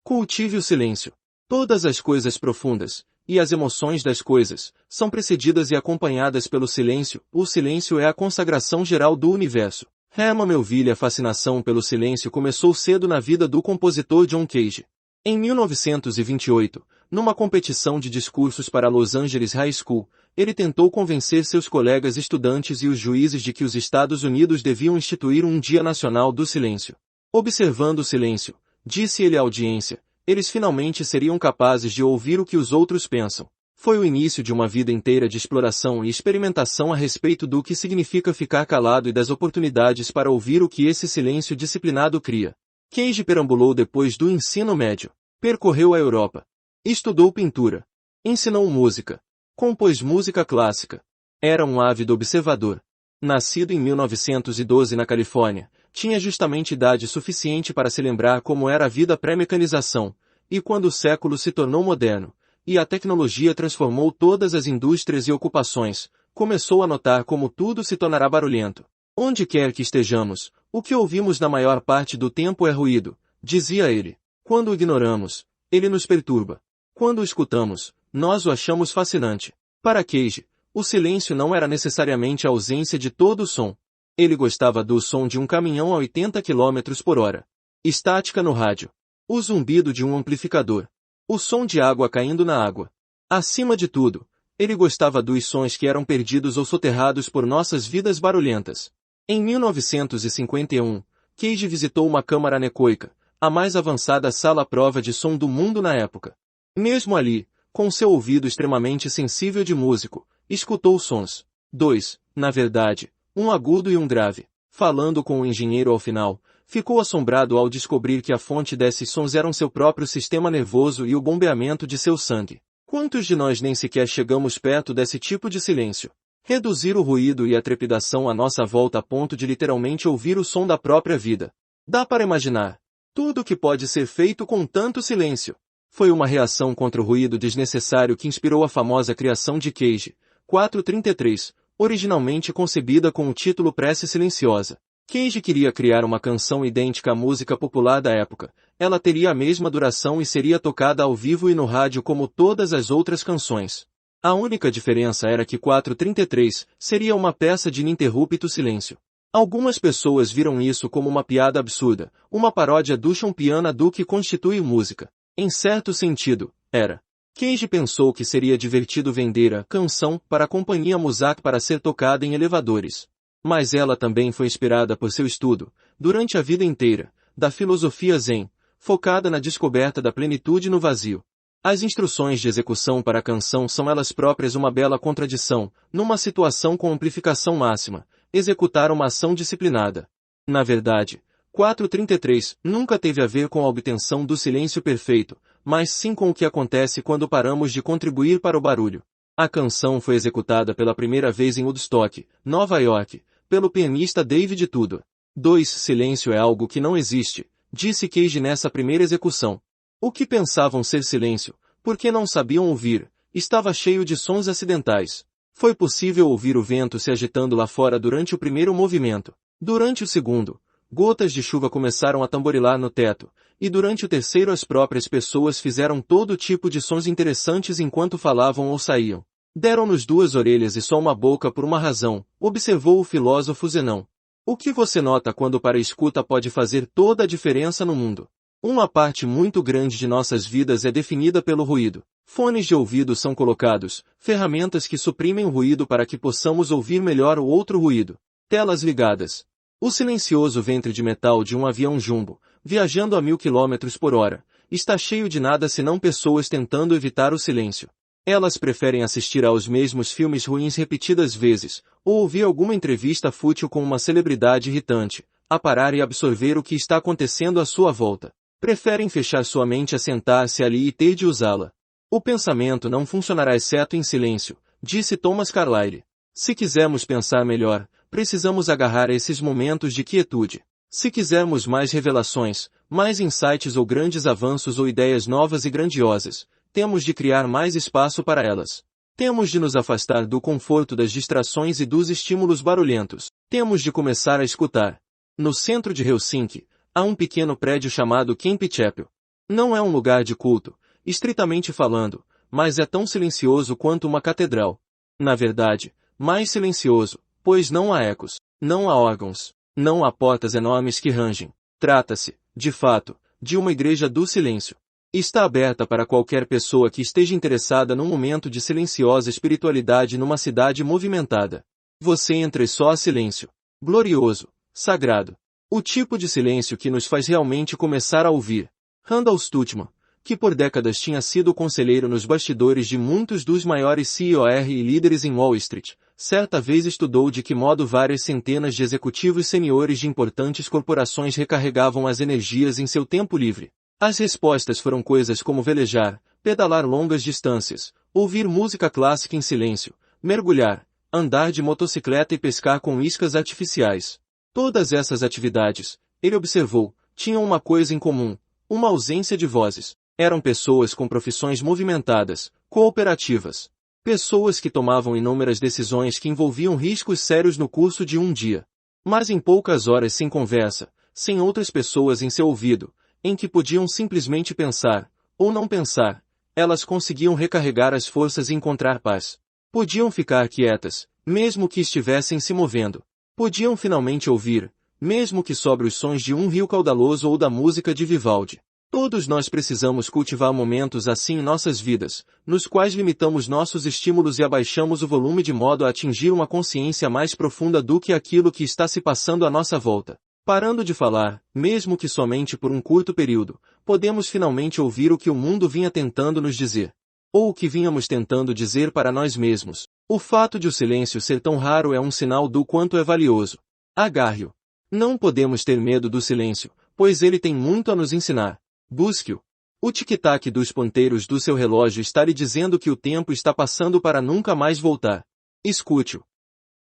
Cultive o silêncio. Todas as coisas profundas, e as emoções das coisas, são precedidas e acompanhadas pelo silêncio. O silêncio é a consagração geral do universo. Herman Melville. A fascinação pelo silêncio começou cedo na vida do compositor John Cage. Em 1928, numa competição de discursos para a Los Angeles High School, ele tentou convencer seus colegas estudantes e os juízes de que os Estados Unidos deviam instituir um Dia Nacional do Silêncio. Observando o silêncio, disse ele à audiência, eles finalmente seriam capazes de ouvir o que os outros pensam. Foi o início de uma vida inteira de exploração e experimentação a respeito do que significa ficar calado e das oportunidades para ouvir o que esse silêncio disciplinado cria. Cage perambulou depois do ensino médio. Percorreu a Europa. Estudou pintura. Ensinou música. Compôs música clássica. Era um ávido observador. Nascido em 1912 na Califórnia, tinha justamente idade suficiente para se lembrar como era a vida pré-mecanização, e quando o século se tornou moderno, e a tecnologia transformou todas as indústrias e ocupações, começou a notar como tudo se tornará barulhento. Onde quer que estejamos, o que ouvimos na maior parte do tempo é ruído, dizia ele. Quando o ignoramos, ele nos perturba. Quando o escutamos, nós o achamos fascinante. Para Cage, o silêncio não era necessariamente a ausência de todo o som. Ele gostava do som de um caminhão a 80 km por hora. Estática no rádio. O zumbido de um amplificador. O som de água caindo na água. Acima de tudo, ele gostava dos sons que eram perdidos ou soterrados por nossas vidas barulhentas. Em 1951, Cage visitou uma câmara anecoica, a mais avançada sala à prova de som do mundo na época. Mesmo ali, com seu ouvido extremamente sensível de músico, escutou sons. Dois, na verdade, um agudo e um grave. Falando com o engenheiro ao final, ficou assombrado ao descobrir que a fonte desses sons eram seu próprio sistema nervoso e o bombeamento de seu sangue. Quantos de nós nem sequer chegamos perto desse tipo de silêncio? Reduzir o ruído e a trepidação à nossa volta a ponto de literalmente ouvir o som da própria vida. Dá para imaginar tudo o que pode ser feito com tanto silêncio. Foi uma reação contra o ruído desnecessário que inspirou a famosa criação de Cage, 433, originalmente concebida com o título Prece Silenciosa. Cage queria criar uma canção idêntica à música popular da época. Ela teria a mesma duração e seria tocada ao vivo e no rádio como todas as outras canções. A única diferença era que 433 seria uma peça de ininterrupto silêncio. Algumas pessoas viram isso como uma piada absurda, uma paródia do Champiana do que constitui música. Em certo sentido, era. Cage pensou que seria divertido vender a canção para a companhia Muzak para ser tocada em elevadores. Mas ela também foi inspirada por seu estudo, durante a vida inteira, da filosofia Zen, focada na descoberta da plenitude no vazio. As instruções de execução para a canção são elas próprias uma bela contradição, numa situação com amplificação máxima, executar uma ação disciplinada. Na verdade, 433 nunca teve a ver com a obtenção do silêncio perfeito, mas sim com o que acontece quando paramos de contribuir para o barulho. A canção foi executada pela primeira vez em Woodstock, Nova York, pelo pianista David Tudor. 2. Silêncio é algo que não existe, disse Cage nessa primeira execução. O que pensavam ser silêncio, porque não sabiam ouvir, estava cheio de sons acidentais. Foi possível ouvir o vento se agitando lá fora durante o primeiro movimento. Durante o segundo, gotas de chuva começaram a tamborilar no teto, e durante o terceiro as próprias pessoas fizeram todo tipo de sons interessantes enquanto falavam ou saíam. Deram-nos duas orelhas e só uma boca por uma razão, observou o filósofo Zenão. O que você nota quando para a escuta pode fazer toda a diferença no mundo? Uma parte muito grande de nossas vidas é definida pelo ruído. Fones de ouvido são colocados, ferramentas que suprimem o ruído para que possamos ouvir melhor o outro ruído. Telas ligadas. O silencioso ventre de metal de um avião jumbo, viajando a 1000 km por hora, está cheio de nada senão pessoas tentando evitar o silêncio. Elas preferem assistir aos mesmos filmes ruins repetidas vezes, ou ouvir alguma entrevista fútil com uma celebridade irritante, a parar e absorver o que está acontecendo à sua volta. Preferem fechar sua mente a sentar-se ali e ter de usá-la. O pensamento não funcionará exceto em silêncio, disse Thomas Carlyle. Se quisermos pensar melhor, precisamos agarrar esses momentos de quietude. Se quisermos mais revelações, mais insights ou grandes avanços ou ideias novas e grandiosas, temos de criar mais espaço para elas. Temos de nos afastar do conforto das distrações e dos estímulos barulhentos. Temos de começar a escutar. No centro de Helsinki, há um pequeno prédio chamado Kempi Chapel. Não é um lugar de culto, estritamente falando, mas é tão silencioso quanto uma catedral. Na verdade, mais silencioso, pois não há ecos, não há órgãos, não há portas enormes que rangem. Trata-se, de fato, de uma igreja do silêncio. Está aberta para qualquer pessoa que esteja interessada num momento de silenciosa espiritualidade numa cidade movimentada. Você entra e só há silêncio. Glorioso, sagrado. O tipo de silêncio que nos faz realmente começar a ouvir. Randall Stutman, que por décadas tinha sido conselheiro nos bastidores de muitos dos maiores CEOs e líderes em Wall Street, certa vez estudou de que modo várias centenas de executivos seniores de importantes corporações recarregavam as energias em seu tempo livre. As respostas foram coisas como velejar, pedalar longas distâncias, ouvir música clássica em silêncio, mergulhar, andar de motocicleta e pescar com iscas artificiais. Todas essas atividades, ele observou, tinham uma coisa em comum, uma ausência de vozes. Eram pessoas com profissões movimentadas, cooperativas. Pessoas que tomavam inúmeras decisões que envolviam riscos sérios no curso de um dia. Mas em poucas horas sem conversa, sem outras pessoas em seu ouvido, em que podiam simplesmente pensar, ou não pensar, elas conseguiam recarregar as forças e encontrar paz. Podiam ficar quietas, mesmo que estivessem se movendo. Podiam finalmente ouvir, mesmo que sobre os sons de um rio caudaloso ou da música de Vivaldi. Todos nós precisamos cultivar momentos assim em nossas vidas, nos quais limitamos nossos estímulos e abaixamos o volume de modo a atingir uma consciência mais profunda do que aquilo que está se passando à nossa volta. Parando de falar, mesmo que somente por um curto período, podemos finalmente ouvir o que o mundo vinha tentando nos dizer. Ou o que vínhamos tentando dizer para nós mesmos. O fato de o silêncio ser tão raro é um sinal do quanto é valioso. Agarre-o. Não podemos ter medo do silêncio, pois ele tem muito a nos ensinar. Busque-o. O tic-tac dos ponteiros do seu relógio está lhe dizendo que o tempo está passando para nunca mais voltar. Escute-o.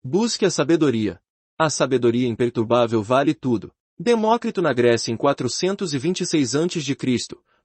Busque a sabedoria. A sabedoria imperturbável vale tudo. Demócrito na Grécia em 426 a.C.,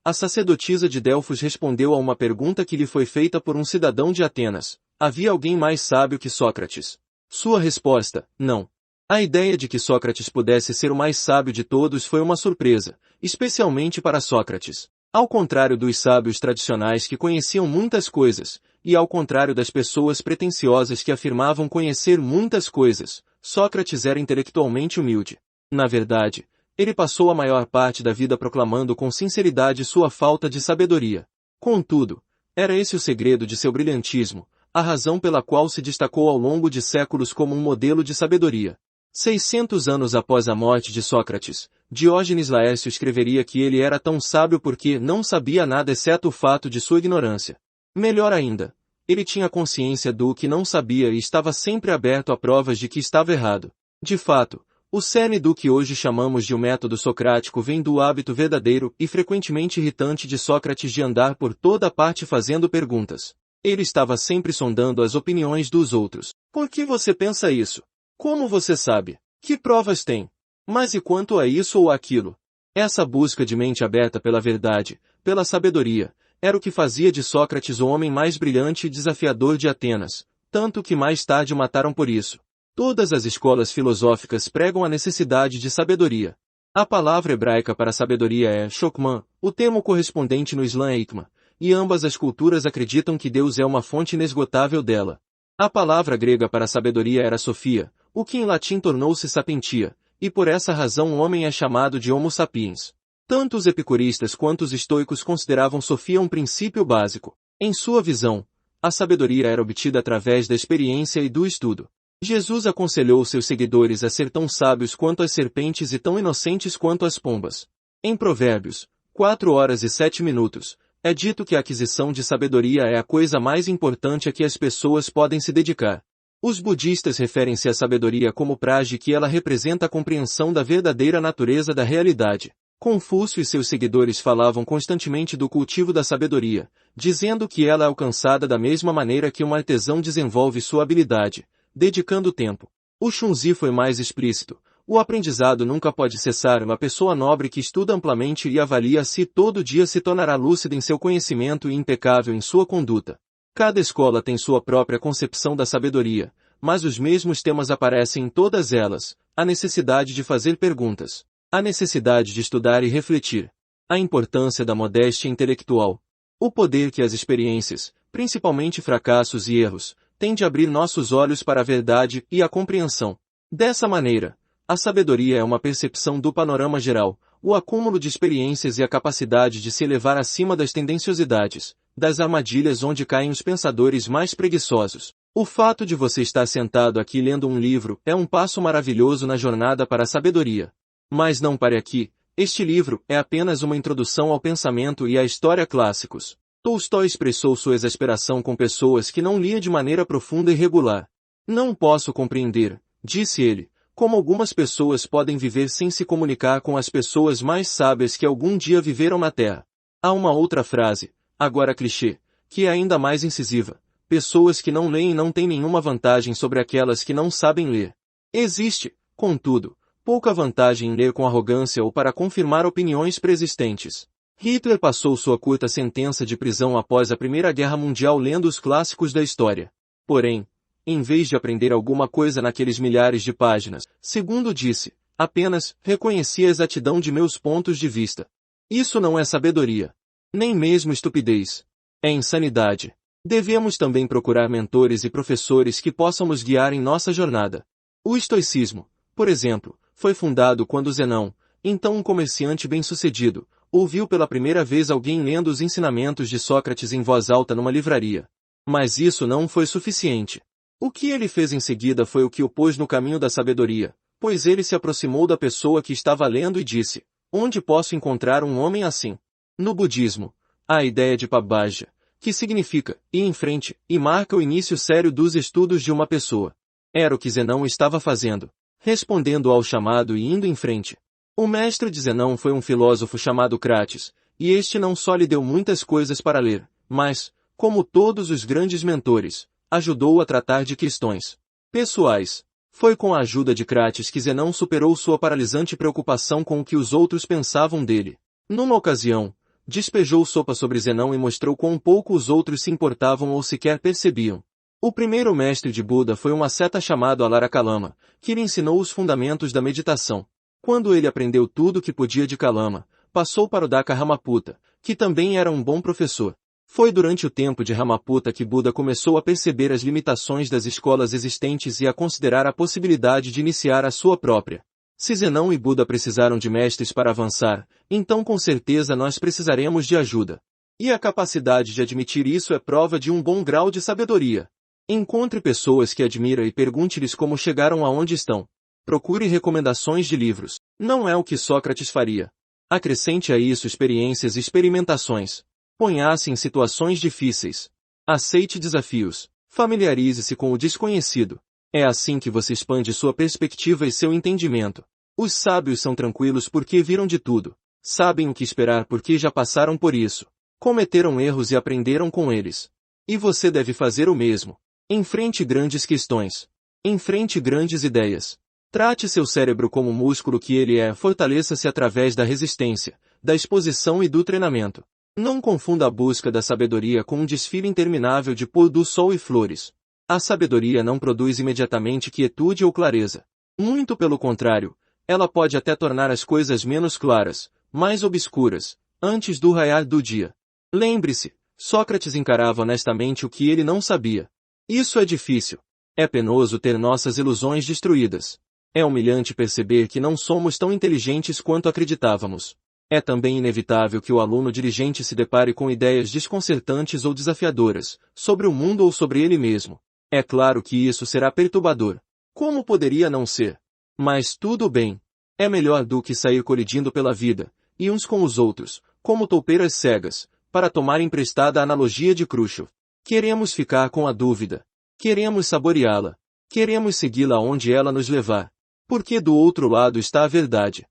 a sacerdotisa de Delfos respondeu a uma pergunta que lhe foi feita por um cidadão de Atenas. Havia alguém mais sábio que Sócrates? Sua resposta, não. A ideia de que Sócrates pudesse ser o mais sábio de todos foi uma surpresa, especialmente para Sócrates. Ao contrário dos sábios tradicionais que conheciam muitas coisas, e ao contrário das pessoas pretensiosas que afirmavam conhecer muitas coisas, Sócrates era intelectualmente humilde. Na verdade, ele passou a maior parte da vida proclamando com sinceridade sua falta de sabedoria. Contudo, era esse o segredo de seu brilhantismo, a razão pela qual se destacou ao longo de séculos como um modelo de sabedoria. 600 anos após a morte de Sócrates, Diógenes Laércio escreveria que ele era tão sábio porque não sabia nada exceto o fato de sua ignorância. Melhor ainda, ele tinha consciência do que não sabia e estava sempre aberto a provas de que estava errado. De fato, o cerne do que hoje chamamos de o método socrático vem do hábito verdadeiro e frequentemente irritante de Sócrates de andar por toda parte fazendo perguntas. Ele estava sempre sondando as opiniões dos outros. Por que você pensa isso? Como você sabe? Que provas tem? Mas e quanto a isso ou aquilo? Essa busca de mente aberta pela verdade, pela sabedoria, era o que fazia de Sócrates o homem mais brilhante e desafiador de Atenas, tanto que mais tarde o mataram por isso. Todas as escolas filosóficas pregam a necessidade de sabedoria. A palavra hebraica para sabedoria é chokmah, o termo correspondente no Islã é hikmah, e ambas as culturas acreditam que Deus é uma fonte inesgotável dela. A palavra grega para sabedoria era sofia, o que em latim tornou-se sapientia, e por essa razão o homem é chamado de Homo sapiens. Tanto os epicuristas quanto os estoicos consideravam sofia um princípio básico. Em sua visão, a sabedoria era obtida através da experiência e do estudo. Jesus aconselhou seus seguidores a ser tão sábios quanto as serpentes e tão inocentes quanto as pombas. Em Provérbios, 4h07, é dito que a aquisição de sabedoria é a coisa mais importante a que as pessoas podem se dedicar. Os budistas referem-se à sabedoria como prajna, que ela representa a compreensão da verdadeira natureza da realidade. Confúcio e seus seguidores falavam constantemente do cultivo da sabedoria, dizendo que ela é alcançada da mesma maneira que um artesão desenvolve sua habilidade, dedicando tempo. O Xunzi foi mais explícito. O aprendizado nunca pode cessar. Uma pessoa nobre que estuda amplamente e avalia a si todo dia se tornará lúcida em seu conhecimento e impecável em sua conduta. Cada escola tem sua própria concepção da sabedoria, mas os mesmos temas aparecem em todas elas: a necessidade de fazer perguntas, a necessidade de estudar e refletir. A importância da modéstia intelectual. O poder que as experiências, principalmente fracassos e erros, têm de abrir nossos olhos para a verdade e a compreensão. Dessa maneira, a sabedoria é uma percepção do panorama geral, o acúmulo de experiências e a capacidade de se elevar acima das tendenciosidades, das armadilhas onde caem os pensadores mais preguiçosos. O fato de você estar sentado aqui lendo um livro é um passo maravilhoso na jornada para a sabedoria. Mas não pare aqui, este livro é apenas uma introdução ao pensamento e à história clássicos. Tolstói expressou sua exasperação com pessoas que não lia de maneira profunda e regular. Não posso compreender, disse ele, como algumas pessoas podem viver sem se comunicar com as pessoas mais sábias que algum dia viveram na Terra. Há uma outra frase, agora clichê, que é ainda mais incisiva. Pessoas que não leem não têm nenhuma vantagem sobre aquelas que não sabem ler. Existe, contudo, pouca vantagem em ler com arrogância ou para confirmar opiniões preexistentes. Hitler passou sua curta sentença de prisão após a Primeira Guerra Mundial lendo os clássicos da história. Porém, em vez de aprender alguma coisa naqueles milhares de páginas, segundo disse, apenas reconheci a exatidão de meus pontos de vista. Isso não é sabedoria. Nem mesmo estupidez. É insanidade. Devemos também procurar mentores e professores que possam nos guiar em nossa jornada. O estoicismo, por exemplo, foi fundado quando Zenão, então um comerciante bem-sucedido, ouviu pela primeira vez alguém lendo os ensinamentos de Sócrates em voz alta numa livraria. Mas isso não foi suficiente. O que ele fez em seguida foi o que o pôs no caminho da sabedoria, pois ele se aproximou da pessoa que estava lendo e disse, onde posso encontrar um homem assim? No budismo, há a ideia de Pabbajja, que significa ir em frente, e marca o início sério dos estudos de uma pessoa. Era o que Zenão estava fazendo, respondendo ao chamado e indo em frente. O mestre de Zenão foi um filósofo chamado Crates, e este não só lhe deu muitas coisas para ler, mas, como todos os grandes mentores, ajudou-o a tratar de questões pessoais. Foi com a ajuda de Crates que Zenão superou sua paralisante preocupação com o que os outros pensavam dele. Numa ocasião, despejou sopa sobre Zenão e mostrou quão pouco os outros se importavam ou sequer percebiam. O primeiro mestre de Buda foi um asceta chamado Alara Kalama, que lhe ensinou os fundamentos da meditação. Quando ele aprendeu tudo o que podia de Kalama, passou para o Daka Ramaputa, que também era um bom professor. Foi durante o tempo de Ramaputa que Buda começou a perceber as limitações das escolas existentes e a considerar a possibilidade de iniciar a sua própria. Se Zenão e Buda precisaram de mestres para avançar, então com certeza nós precisaremos de ajuda. E a capacidade de admitir isso é prova de um bom grau de sabedoria. Encontre pessoas que admira e pergunte-lhes como chegaram aonde estão. Procure recomendações de livros. Não é o que Sócrates faria. Acrescente a isso experiências e experimentações. Ponha-se em situações difíceis. Aceite desafios. Familiarize-se com o desconhecido. É assim que você expande sua perspectiva e seu entendimento. Os sábios são tranquilos porque viram de tudo. Sabem o que esperar porque já passaram por isso. Cometeram erros e aprenderam com eles. E você deve fazer o mesmo. Enfrente grandes questões. Enfrente grandes ideias. Trate seu cérebro como o músculo que ele é, fortaleça-se através da resistência, da exposição e do treinamento. Não confunda a busca da sabedoria com um desfile interminável de pôr do sol e flores. A sabedoria não produz imediatamente quietude ou clareza. Muito pelo contrário, ela pode até tornar as coisas menos claras, mais obscuras, antes do raiar do dia. Lembre-se, Sócrates encarava honestamente o que ele não sabia. Isso é difícil. É penoso ter nossas ilusões destruídas. É humilhante perceber que não somos tão inteligentes quanto acreditávamos. É também inevitável que o aluno diligente se depare com ideias desconcertantes ou desafiadoras, sobre o mundo ou sobre ele mesmo. É claro que isso será perturbador. Como poderia não ser? Mas tudo bem. É melhor do que sair colidindo pela vida, e uns com os outros, como toupeiras cegas, para tomar emprestada a analogia de Khrushchev. Queremos ficar com a dúvida. Queremos saboreá-la. Queremos segui-la onde ela nos levar. Porque do outro lado está a verdade.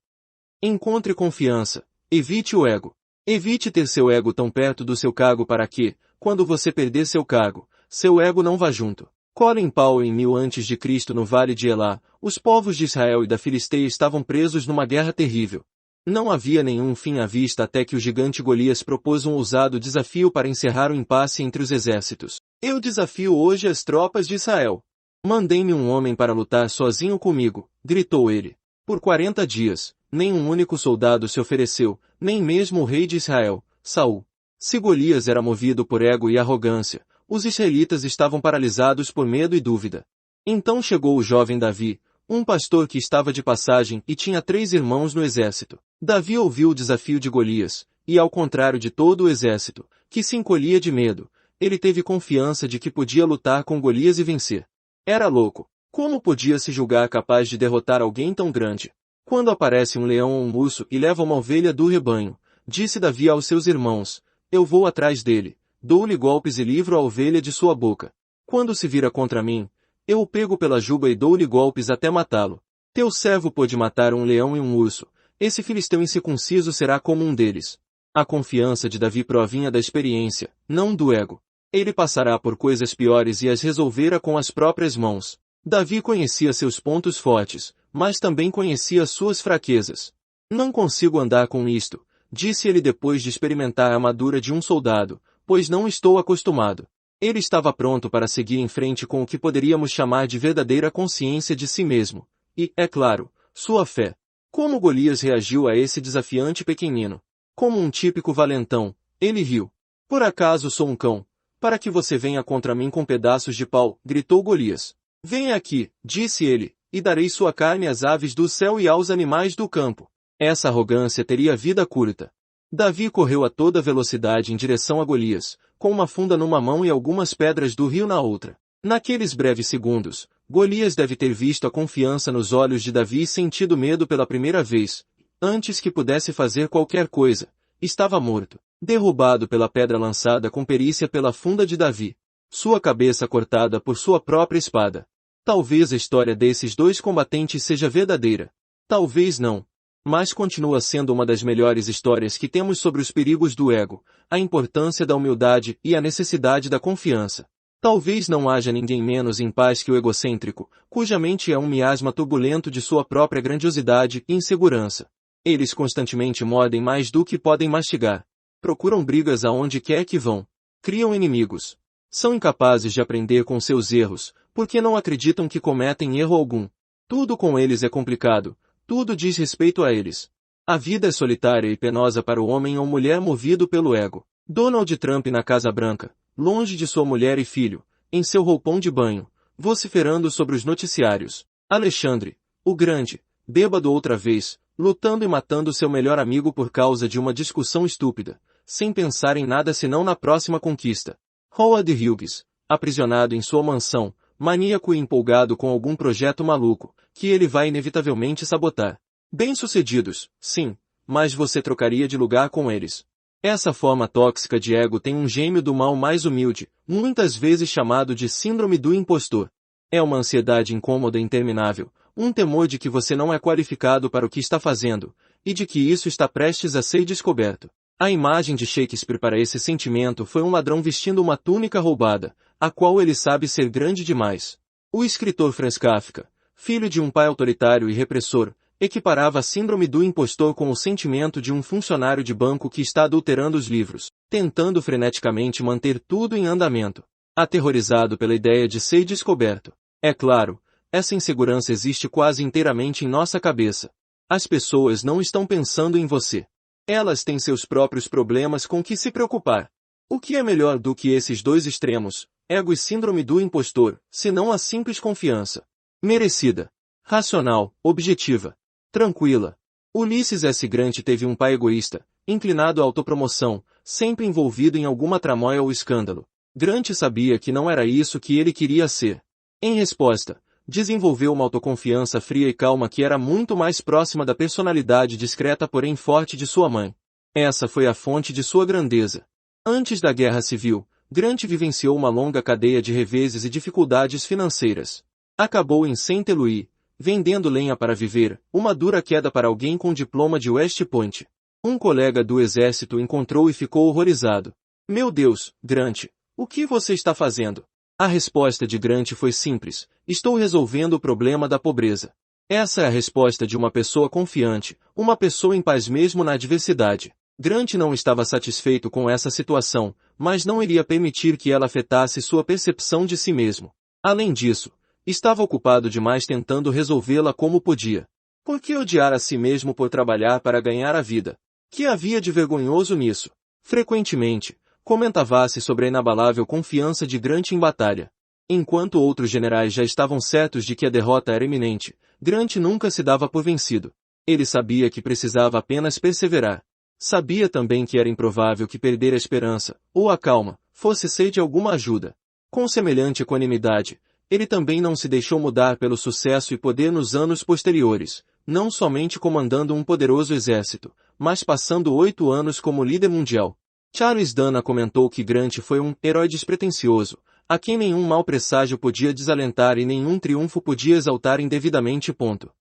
Encontre confiança. Evite o ego. Evite ter seu ego tão perto do seu cargo para que, quando você perder seu cargo, seu ego não vá junto. Colin Powell em 1000 a.C. no Vale de Elá, os povos de Israel e da Filisteia estavam presos numa guerra terrível. Não havia nenhum fim à vista até que o gigante Golias propôs um ousado desafio para encerrar o impasse entre os exércitos. Eu desafio hoje as tropas de Israel. Mandem-me um homem para lutar sozinho comigo, gritou ele. Por 40 dias, nem um único soldado se ofereceu, nem mesmo o rei de Israel, Saul. Se Golias era movido por ego e arrogância, os israelitas estavam paralisados por medo e dúvida. Então chegou o jovem Davi, um pastor que estava de passagem e tinha 3 irmãos no exército. Davi ouviu o desafio de Golias, e ao contrário de todo o exército, que se encolhia de medo, ele teve confiança de que podia lutar com Golias e vencer. Era louco. Como podia se julgar capaz de derrotar alguém tão grande? Quando aparece um leão ou um urso e leva uma ovelha do rebanho, disse Davi aos seus irmãos, eu vou atrás dele, dou-lhe golpes e livro a ovelha de sua boca. Quando se vira contra mim, eu o pego pela juba e dou-lhe golpes até matá-lo. Teu servo pôde matar um leão e um urso, esse filisteu incircunciso será como um deles. A confiança de Davi provinha da experiência, não do ego. Ele passará por coisas piores e as resolverá com as próprias mãos. Davi conhecia seus pontos fortes, mas também conhecia suas fraquezas. Não consigo andar com isto, disse ele depois de experimentar a armadura de um soldado, pois não estou acostumado. Ele estava pronto para seguir em frente com o que poderíamos chamar de verdadeira consciência de si mesmo. E, é claro, sua fé. Como Golias reagiu a esse desafiante pequenino? Como um típico valentão, ele riu. Por acaso sou um cão? Para que você venha contra mim com pedaços de pau, gritou Golias. Venha aqui, disse ele, e darei sua carne às aves do céu e aos animais do campo. Essa arrogância teria vida curta. Davi correu a toda velocidade em direção a Golias, com uma funda numa mão e algumas pedras do rio na outra. Naqueles breves segundos, Golias deve ter visto a confiança nos olhos de Davi e sentido medo pela primeira vez. Antes que pudesse fazer qualquer coisa, estava morto, derrubado pela pedra lançada com perícia pela funda de Davi. Sua cabeça cortada por sua própria espada. Talvez a história desses 2 combatentes seja verdadeira. Talvez não. Mas continua sendo uma das melhores histórias que temos sobre os perigos do ego, a importância da humildade e a necessidade da confiança. Talvez não haja ninguém menos em paz que o egocêntrico, cuja mente é um miasma turbulento de sua própria grandiosidade e insegurança. Eles constantemente mordem mais do que podem mastigar. Procuram brigas aonde quer que vão. Criam inimigos. São incapazes de aprender com seus erros, porque não acreditam que cometem erro algum. Tudo com eles é complicado, tudo diz respeito a eles. A vida é solitária e penosa para o homem ou mulher movido pelo ego. Donald Trump na Casa Branca, longe de sua mulher e filho, em seu roupão de banho, vociferando sobre os noticiários. Alexandre, o Grande, bêbado outra vez, lutando e matando seu melhor amigo por causa de uma discussão estúpida, sem pensar em nada senão na próxima conquista. Howard Hughes, aprisionado em sua mansão, maníaco e empolgado com algum projeto maluco, que ele vai inevitavelmente sabotar. Bem-sucedidos, sim, mas você trocaria de lugar com eles. Essa forma tóxica de ego tem um gêmeo do mal mais humilde, muitas vezes chamado de síndrome do impostor. É uma ansiedade incômoda e interminável, um temor de que você não é qualificado para o que está fazendo, e de que isso está prestes a ser descoberto. A imagem de Shakespeare para esse sentimento foi um ladrão vestindo uma túnica roubada, a qual ele sabe ser grande demais. O escritor Franz Kafka, filho de um pai autoritário e repressor, equiparava a síndrome do impostor com o sentimento de um funcionário de banco que está adulterando os livros, tentando freneticamente manter tudo em andamento, aterrorizado pela ideia de ser descoberto. É claro, essa insegurança existe quase inteiramente em nossa cabeça. As pessoas não estão pensando em você. Elas têm seus próprios problemas com que se preocupar. O que é melhor do que esses 2 extremos, ego e síndrome do impostor, senão a simples confiança? Merecida, racional, objetiva, tranquila. Ulisses S. Grant teve um pai egoísta, inclinado à autopromoção, sempre envolvido em alguma tramóia ou escândalo. Grant sabia que não era isso que ele queria ser. Em resposta, desenvolveu uma autoconfiança fria e calma que era muito mais próxima da personalidade discreta porém forte de sua mãe. Essa foi a fonte de sua grandeza. Antes da Guerra Civil, Grant vivenciou uma longa cadeia de reveses e dificuldades financeiras. Acabou em Saint Louis, vendendo lenha para viver, uma dura queda para alguém com diploma de West Point. Um colega do exército o encontrou e ficou horrorizado. Meu Deus, Grant, o que você está fazendo? A resposta de Grant foi simples: estou resolvendo o problema da pobreza. Essa é a resposta de uma pessoa confiante, uma pessoa em paz mesmo na adversidade. Grant não estava satisfeito com essa situação, mas não iria permitir que ela afetasse sua percepção de si mesmo. Além disso, estava ocupado demais tentando resolvê-la como podia. Por que odiar a si mesmo por trabalhar para ganhar a vida? Que havia de vergonhoso nisso? Frequentemente, comentava-se sobre a inabalável confiança de Grant em batalha. Enquanto outros generais já estavam certos de que a derrota era iminente, Grant nunca se dava por vencido. Ele sabia que precisava apenas perseverar. Sabia também que era improvável que perder a esperança, ou a calma, fosse ser de alguma ajuda. Com semelhante equanimidade, ele também não se deixou mudar pelo sucesso e poder nos anos posteriores, não somente comandando um poderoso exército, mas passando 8 anos como líder mundial. Charles Dana comentou que Grant foi um herói despretensioso, a quem nenhum mau presságio podia desalentar e nenhum triunfo podia exaltar indevidamente.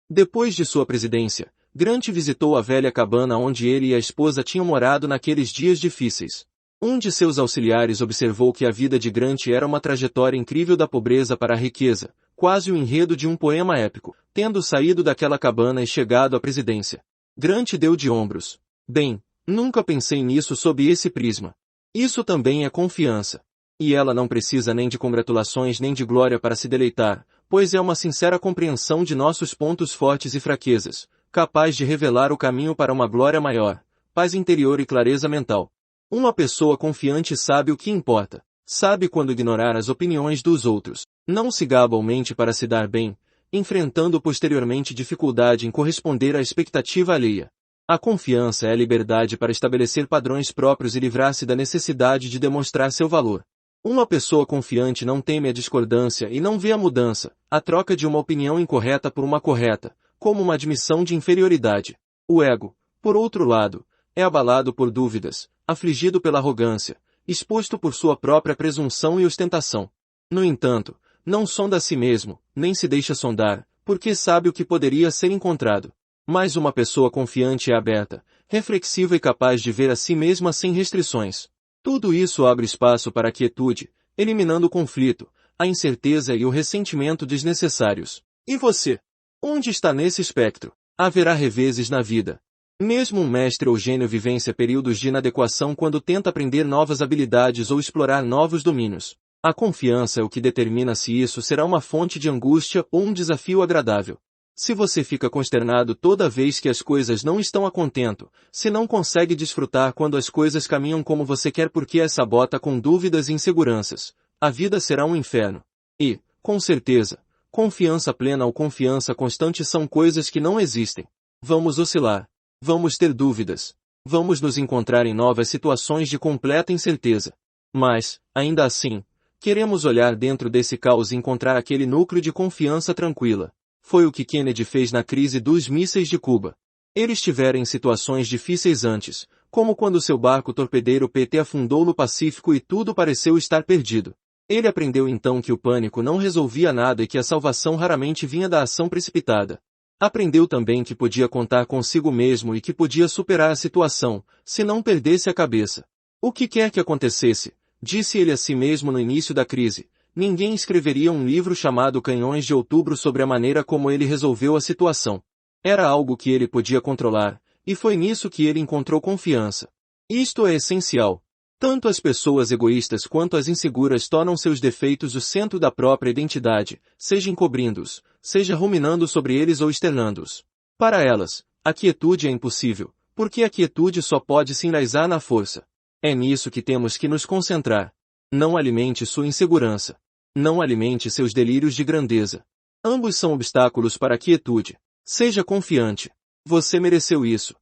Depois de sua presidência, Grant visitou a velha cabana onde ele e a esposa tinham morado naqueles dias difíceis. Um de seus auxiliares observou que a vida de Grant era uma trajetória incrível da pobreza para a riqueza, quase o enredo de um poema épico, tendo saído daquela cabana e chegado à presidência. Grant deu de ombros. Bem, nunca pensei nisso sob esse prisma. Isso também é confiança. E ela não precisa nem de congratulações nem de glória para se deleitar, pois é uma sincera compreensão de nossos pontos fortes e fraquezas, capaz de revelar o caminho para uma glória maior, paz interior e clareza mental. Uma pessoa confiante sabe o que importa, sabe quando ignorar as opiniões dos outros, não se gaba ou mente para se dar bem, enfrentando posteriormente dificuldade em corresponder à expectativa alheia. A confiança é a liberdade para estabelecer padrões próprios e livrar-se da necessidade de demonstrar seu valor. Uma pessoa confiante não teme a discordância e não vê a mudança, a troca de uma opinião incorreta por uma correta, como uma admissão de inferioridade. O ego, por outro lado, é abalado por dúvidas, afligido pela arrogância, exposto por sua própria presunção e ostentação. No entanto, não sonda a si mesmo, nem se deixa sondar, porque sabe o que poderia ser encontrado. Mas uma pessoa confiante é aberta, reflexiva e capaz de ver a si mesma sem restrições. Tudo isso abre espaço para a quietude, eliminando o conflito, a incerteza e o ressentimento desnecessários. E você? Onde está nesse espectro? Haverá reveses na vida. Mesmo um mestre ou gênio vivencia períodos de inadequação quando tenta aprender novas habilidades ou explorar novos domínios. A confiança é o que determina se isso será uma fonte de angústia ou um desafio agradável. Se você fica consternado toda vez que as coisas não estão a contento, se não consegue desfrutar quando as coisas caminham como você quer porque as sabota com dúvidas e inseguranças, a vida será um inferno. E, com certeza, confiança plena ou confiança constante são coisas que não existem. Vamos oscilar. Vamos ter dúvidas. Vamos nos encontrar em novas situações de completa incerteza. Mas, ainda assim, queremos olhar dentro desse caos e encontrar aquele núcleo de confiança tranquila. Foi o que Kennedy fez na crise dos mísseis de Cuba. Ele estivera em situações difíceis antes, como quando seu barco torpedeiro PT afundou no Pacífico e tudo pareceu estar perdido. Ele aprendeu então que o pânico não resolvia nada e que a salvação raramente vinha da ação precipitada. Aprendeu também que podia contar consigo mesmo e que podia superar a situação, se não perdesse a cabeça. O que quer que acontecesse, disse ele a si mesmo no início da crise, ninguém escreveria um livro chamado Canhões de Outubro sobre a maneira como ele resolveu a situação. Era algo que ele podia controlar, e foi nisso que ele encontrou confiança. Isto é essencial. Tanto as pessoas egoístas quanto as inseguras tornam seus defeitos o centro da própria identidade, seja encobrindo-os, seja ruminando sobre eles ou externando-os. Para elas, a quietude é impossível, porque a quietude só pode se enraizar na força. É nisso que temos que nos concentrar. Não alimente sua insegurança. Não alimente seus delírios de grandeza. Ambos são obstáculos para a quietude. Seja confiante. Você mereceu isso.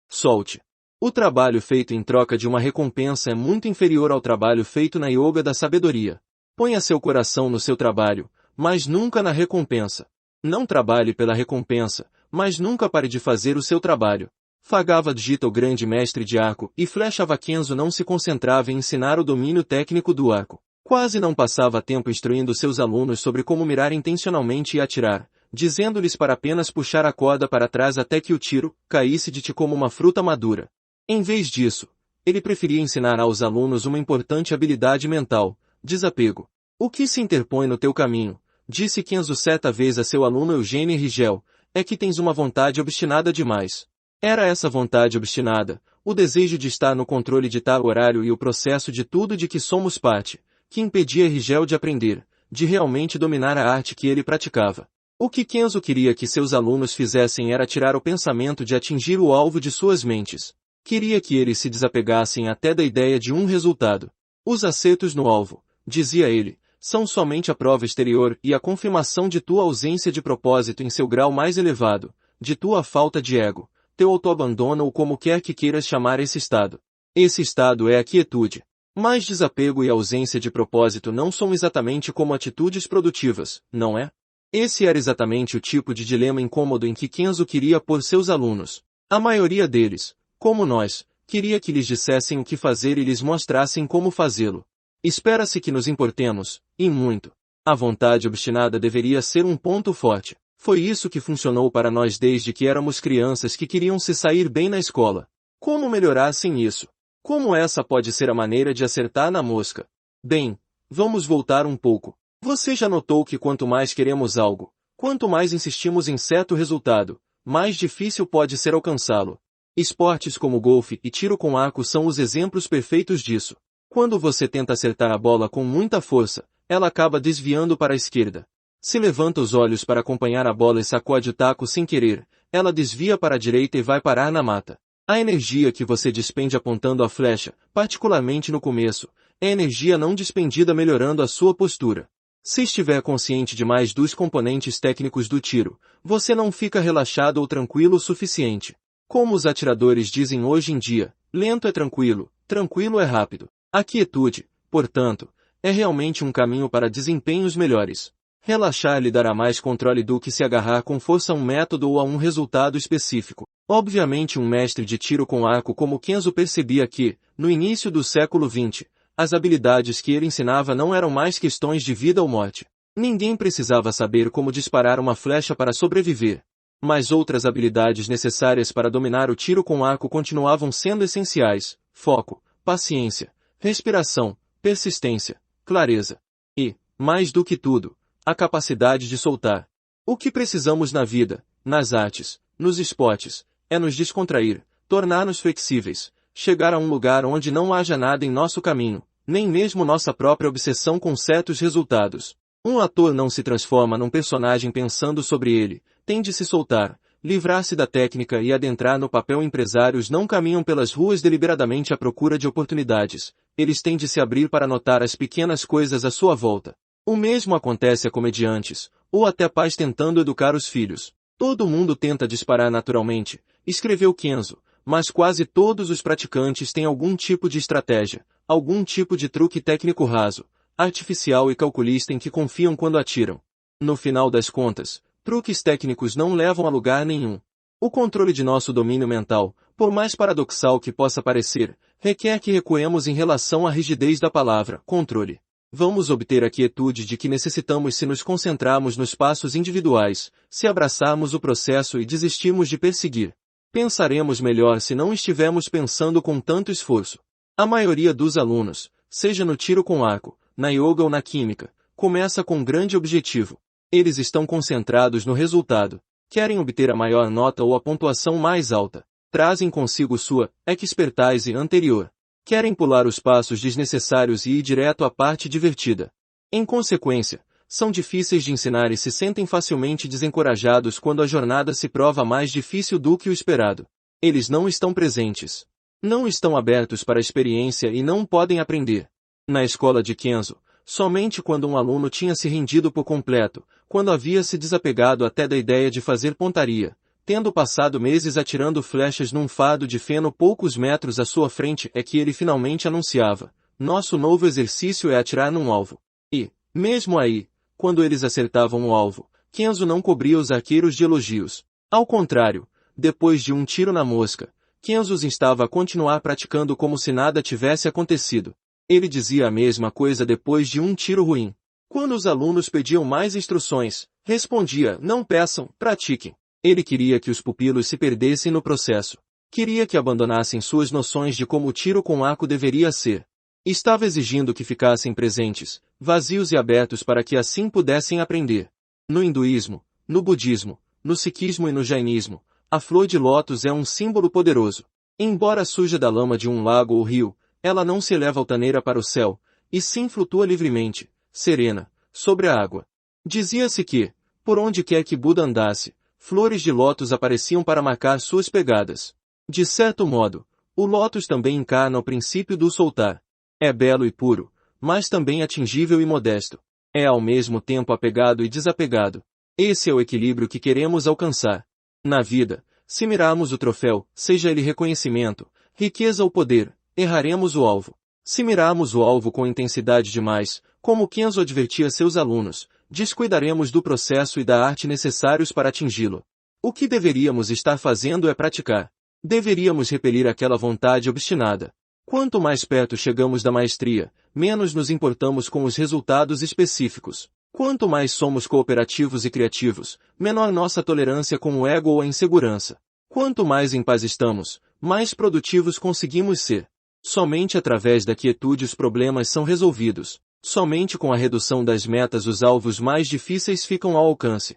Solte. O trabalho feito em troca de uma recompensa é muito inferior ao trabalho feito na yoga da sabedoria. Ponha seu coração no seu trabalho, mas nunca na recompensa. Não trabalhe pela recompensa, mas nunca pare de fazer o seu trabalho. Bhagavad Gita, o grande mestre de arco e flecha Vaquenzo, não se concentrava em ensinar o domínio técnico do arco. Quase não passava tempo instruindo seus alunos sobre como mirar intencionalmente e atirar, dizendo-lhes para apenas puxar a corda para trás até que o tiro caísse de ti como uma fruta madura. Em vez disso, ele preferia ensinar aos alunos uma importante habilidade mental, desapego. O que se interpõe no teu caminho, disse Kenzo certa vez a seu aluno Eugênio Rigel, é que tens uma vontade obstinada demais. Era essa vontade obstinada, o desejo de estar no controle de tal horário e o processo de tudo de que somos parte, que impedia Rigel de aprender, de realmente dominar a arte que ele praticava. O que Kenzo queria que seus alunos fizessem era tirar o pensamento de atingir o alvo de suas mentes. Queria que eles se desapegassem até da ideia de um resultado. Os acertos no alvo, dizia ele, são somente a prova exterior e a confirmação de tua ausência de propósito em seu grau mais elevado, de tua falta de ego, teu autoabandono ou como quer que queiras chamar esse estado. Esse estado é a quietude. Mas desapego e ausência de propósito não são exatamente como atitudes produtivas, não é? Esse era exatamente o tipo de dilema incômodo em que Kenzo queria pôr seus alunos. A maioria deles, como nós, queria que lhes dissessem o que fazer e lhes mostrassem como fazê-lo. Espera-se que nos importemos, e muito. A vontade obstinada deveria ser um ponto forte. Foi isso que funcionou para nós desde que éramos crianças que queriam se sair bem na escola. Como melhorar sem isso? Como essa pode ser a maneira de acertar na mosca? Bem, vamos voltar um pouco. Você já notou que quanto mais queremos algo, quanto mais insistimos em certo resultado, mais difícil pode ser alcançá-lo. Esportes como golfe e tiro com arco são os exemplos perfeitos disso. Quando você tenta acertar a bola com muita força, ela acaba desviando para a esquerda. Se levanta os olhos para acompanhar a bola e sacode o taco sem querer, ela desvia para a direita e vai parar na mata. A energia que você despende apontando a flecha, particularmente no começo, é energia não despendida melhorando a sua postura. Se estiver consciente demais dos componentes técnicos do tiro, você não fica relaxado ou tranquilo o suficiente. Como os atiradores dizem hoje em dia, lento é tranquilo, tranquilo é rápido. A quietude, portanto, é realmente um caminho para desempenhos melhores. Relaxar lhe dará mais controle do que se agarrar com força a um método ou a um resultado específico. Obviamente um mestre de tiro com arco como Kenzo percebia que, no início do século XX, as habilidades que ele ensinava não eram mais questões de vida ou morte. Ninguém precisava saber como disparar uma flecha para sobreviver. Mas outras habilidades necessárias para dominar o tiro com arco continuavam sendo essenciais: foco, paciência, respiração, persistência, clareza. E, mais do que tudo, a capacidade de soltar. O que precisamos na vida, nas artes, nos esportes, é nos descontrair, tornar-nos flexíveis, chegar a um lugar onde não haja nada em nosso caminho, nem mesmo nossa própria obsessão com certos resultados. Um ator não se transforma num personagem pensando sobre ele, tem de se soltar, livrar-se da técnica e adentrar no papel. Empresários não caminham pelas ruas deliberadamente à procura de oportunidades, eles têm de se abrir para notar as pequenas coisas à sua volta. O mesmo acontece a comediantes, ou até pais tentando educar os filhos. Todo mundo tenta disparar naturalmente, escreveu Kenzo, mas quase todos os praticantes têm algum tipo de estratégia, algum tipo de truque técnico raso, artificial e calculista em que confiam quando atiram. No final das contas, truques técnicos não levam a lugar nenhum. O controle de nosso domínio mental, por mais paradoxal que possa parecer, requer que recuemos em relação à rigidez da palavra controle. Vamos obter a quietude de que necessitamos se nos concentrarmos nos passos individuais, se abraçarmos o processo e desistirmos de perseguir. Pensaremos melhor se não estivermos pensando com tanto esforço. A maioria dos alunos, seja no tiro com arco, na yoga ou na química, começa com um grande objetivo. Eles estão concentrados no resultado. Querem obter a maior nota ou a pontuação mais alta. Trazem consigo sua expertise anterior. Querem pular os passos desnecessários e ir direto à parte divertida. Em consequência, são difíceis de ensinar e se sentem facilmente desencorajados quando a jornada se prova mais difícil do que o esperado. Eles não estão presentes. Não estão abertos para a experiência e não podem aprender. Na escola de Kenzo, somente quando um aluno tinha se rendido por completo, quando havia se desapegado até da ideia de fazer pontaria, tendo passado meses atirando flechas num fardo de feno poucos metros à sua frente, é que ele finalmente anunciava: nosso novo exercício é atirar num alvo. E, mesmo aí, quando eles acertavam o alvo, Kenzo não cobria os arqueiros de elogios. Ao contrário, depois de um tiro na mosca, Kenzo os instava a continuar praticando como se nada tivesse acontecido. Ele dizia a mesma coisa depois de um tiro ruim. Quando os alunos pediam mais instruções, respondia: não peçam, pratiquem. Ele queria que os pupilos se perdessem no processo. Queria que abandonassem suas noções de como o tiro com arco deveria ser. Estava exigindo que ficassem presentes, vazios e abertos para que assim pudessem aprender. No hinduísmo, no budismo, no sikhismo e no jainismo, a flor de lótus é um símbolo poderoso. Embora suja da lama de um lago ou rio, ela não se eleva altaneira para o céu, e sim flutua livremente, serena, sobre a água. Dizia-se que, Por onde quer que Buda andasse, flores de lótus apareciam para marcar suas pegadas. De certo modo, o lótus também encarna o princípio do soltar. É belo e puro, mas também atingível e modesto. É ao mesmo tempo apegado e desapegado. Esse é o equilíbrio que queremos alcançar. Na vida, se mirarmos o troféu, seja ele reconhecimento, riqueza ou poder, erraremos o alvo. Se mirarmos o alvo com intensidade demais, como Kenzo advertia seus alunos, descuidaremos do processo e da arte necessários para atingi-lo. O que deveríamos estar fazendo é praticar. Deveríamos repelir aquela vontade obstinada. Quanto mais perto chegamos da maestria, menos nos importamos com os resultados específicos. Quanto mais somos cooperativos e criativos, menor nossa tolerância com o ego ou a insegurança. Quanto mais em paz estamos, mais produtivos conseguimos ser. Somente através da quietude os problemas são resolvidos. Somente com a redução das metas os alvos mais difíceis ficam ao alcance.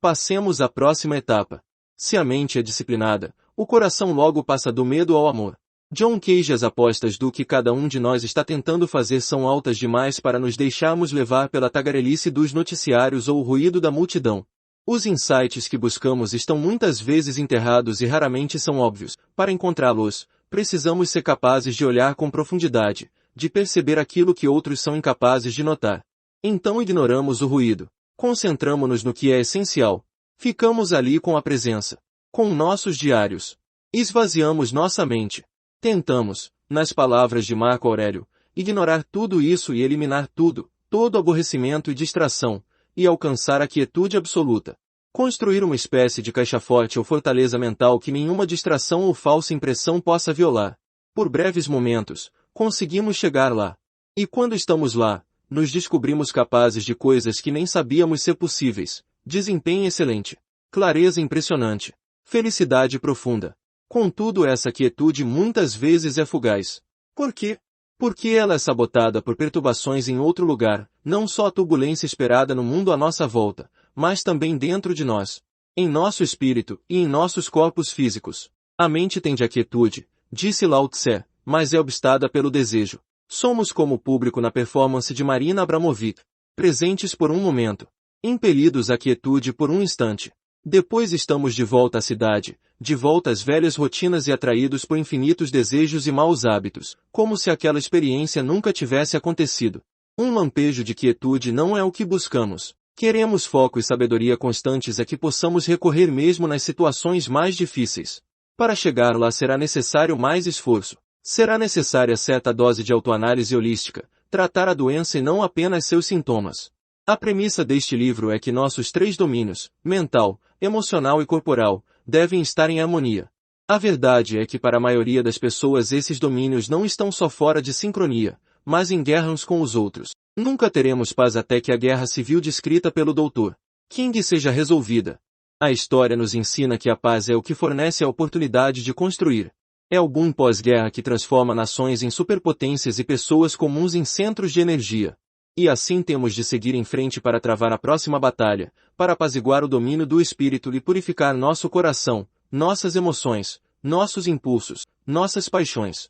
Passemos à próxima etapa. Se a mente é disciplinada, o coração logo passa do medo ao amor. John Cage: as apostas do que cada um de nós está tentando fazer são altas demais para nos deixarmos levar pela tagarelice dos noticiários ou o ruído da multidão. Os insights que buscamos estão muitas vezes enterrados e raramente são óbvios. Para encontrá-los, precisamos ser capazes de olhar com profundidade, de perceber aquilo que outros são incapazes de notar. Então ignoramos o ruído. Concentramo-nos no que é essencial. Ficamos ali com a presença. Com nossos diários. Esvaziamos nossa mente. Tentamos, nas palavras de Marco Aurélio, ignorar tudo isso e eliminar tudo, todo aborrecimento e distração, e alcançar a quietude absoluta. Construir uma espécie de caixa forte ou fortaleza mental que nenhuma distração ou falsa impressão possa violar. Por breves momentos, conseguimos chegar lá. E quando estamos lá, nos descobrimos capazes de coisas que nem sabíamos ser possíveis. Desempenho excelente. Clareza impressionante. Felicidade profunda. Contudo, essa quietude muitas vezes é fugaz. Por quê? Porque ela é sabotada por perturbações em outro lugar, não só a turbulência esperada no mundo à nossa volta, mas também dentro de nós. Em nosso espírito e em nossos corpos físicos. A mente tende à quietude, disse Lao Tse, mas é obstada pelo desejo. Somos como o público na performance de Marina Abramovic, presentes por um momento, impelidos à quietude por um instante. Depois estamos de volta à cidade, de volta às velhas rotinas e atraídos por infinitos desejos e maus hábitos, como se aquela experiência nunca tivesse acontecido. Um lampejo de quietude não é o que buscamos. Queremos foco e sabedoria constantes a que possamos recorrer mesmo nas situações mais difíceis. Para chegar lá será necessário mais esforço. Será necessária certa dose de autoanálise holística, tratar a doença e não apenas seus sintomas. A premissa deste livro é que nossos três domínios, mental, emocional e corporal, devem estar em harmonia. A verdade é que para a maioria das pessoas esses domínios não estão só fora de sincronia, mas em guerra uns com os outros. Nunca teremos paz até que a guerra civil descrita pelo Dr. King seja resolvida. A história nos ensina que a paz é o que fornece a oportunidade de construir. É o boom pós-guerra que transforma nações em superpotências e pessoas comuns em centros de energia. E assim temos de seguir em frente para travar a próxima batalha, para apaziguar o domínio do espírito e purificar nosso coração, nossas emoções, nossos impulsos, nossas paixões.